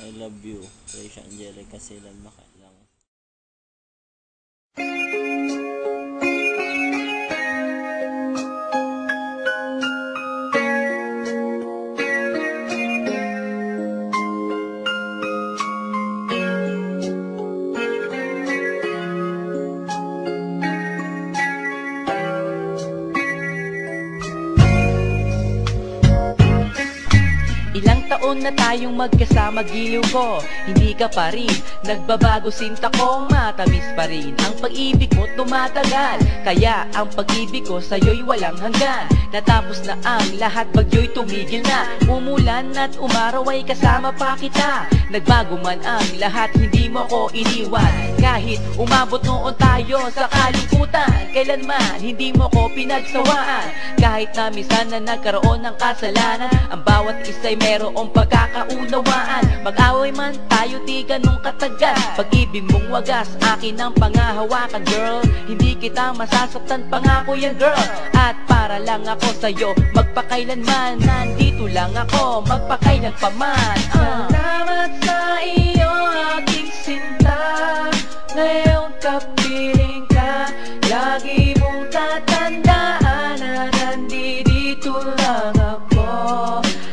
I love you. Trisha Angelica Silan Makalang. Ilang taon na tayong magkasama, giliw ko, hindi ka pa rin nagbabago, sinta ko, matamis pa rin ang pag-ibig mo tumatagal. Kaya ang pag-ibig ko sa'yo'y walang hanggan. Natapos na ang lahat, bagyo'y tumigil na. Umulan at umaraw ay kasama pa kita. Nagbago man ang lahat, hindi mo ko iniwan. Kahit umabot noon tayo sa kalungkutan, kailanman hindi mo ko pinagsawaan. Kahit na minsan na nagkaroon ng kasalanan, ang bawat isa'y merong pagkakaunawaan. Mag-away man tayo, di ganun katagal. Pag-ibig mong wagas, akin ang pangahawakan, girl. Hindi kita masasaktan, pangako yan, girl. At para lang ako sa'yo, magpakailanman. Nandito lang ako, magpakailan pa man. Salamat sa iyo, aking sinta. Ngayon kapiling ka, lagi mong tatandaan na nandito lang ako.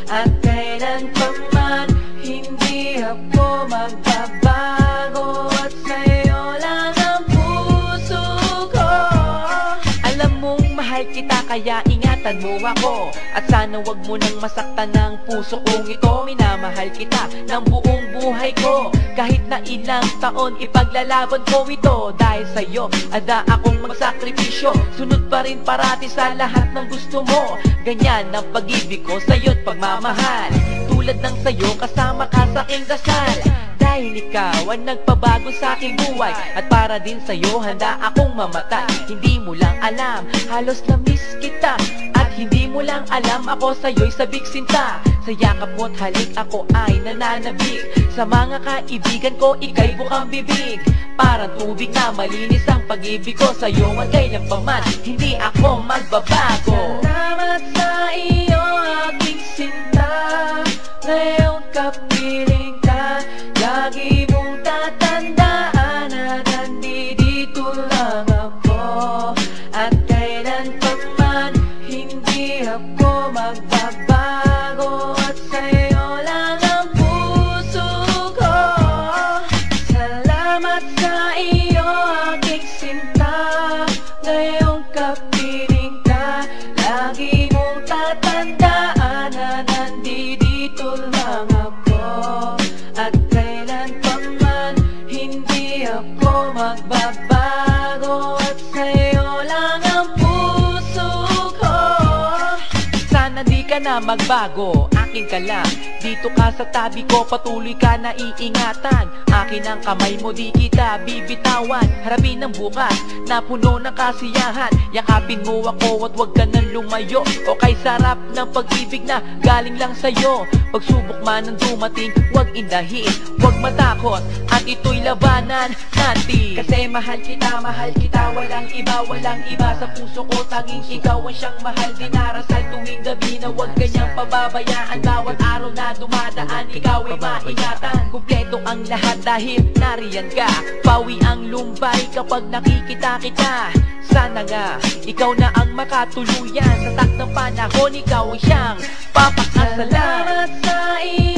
At kailan pa man, hindi ako magbabago. At sa'yo lang ang puso ko. Alam mong mahal kita, kaya ingatan mo ako. At sana wag mo nang masaktan ng puso kong ito. Minamahal kita ng buong buhay ko. Kahit na ilang taon, ipaglalaban ko ito. Dahil sa'yo, ada akong magsakripisyo. Sunod pa rin parati sa lahat ng gusto mo. Ganyan ang pag-ibig ko sa'yo't pagmamahal. Tulad ng sa'yo, kasama ka sa aking dasal. Dahil ikaw ang nagpabago sa aking buhay. At para din sa'yo, handa akong mamatay. Hindi mo lang alam, halos na-miss kita. At hindi mo lang alam, ako sa'yo'y sabik sinta. Sa yakap mo't halik, ako ay nananabik. Sa mga kaibigan ko, ika'y bukang bibig. Parang tubig na malinis ang pag-ibig ko sa'yo. At kailan pa man, hindi ako magbabago. Salamat sa iyo, aking sinta. Ngayon kapiling ka, lagi mong tatandaan na nandito lang ako. At kailan pa man, hindi ako magbabago. At sa'yo lang ang puso ko. Salamat sa iyo, aking sinta. Ngayong kapiling ka, lagi mong tatandaan na nandito lang ako. At kailan pa man, hindi ako magbabago. At sa'yo lang ang puso ko. Sana di ka na magbago, akin ka lang. Dito ka sa tabi ko, patuloy ka na iingatan. Akin ang kamay mo, di kita bibitawan. Harapin ang bukas na puno ng kasiyahan. Yakapin mo ako at huwag ka nang lumayo. O kay sarap ng pag-ibig na galing lang sa'yo. Pagsubok man ang dumating, huwag indahin, huwag matakot, at ito'y labanan natin. Kasi mahal kita, walang iba sa puso ko, tanging ikaw ang siyang mahal. Dinarasal tuwing gabi na huwag kanyang pababayaan. Bawat araw na dumadaan, ikaw ay maingatan. Kumpleto ang lahat dahil nariyan ka. Pawi ang lumbay kapag nakikita kita. Sana nga, ikaw na ang makatuluyan. Sa takdang panahon, ikaw ang siyang papakasalan. Salamat sa iyo.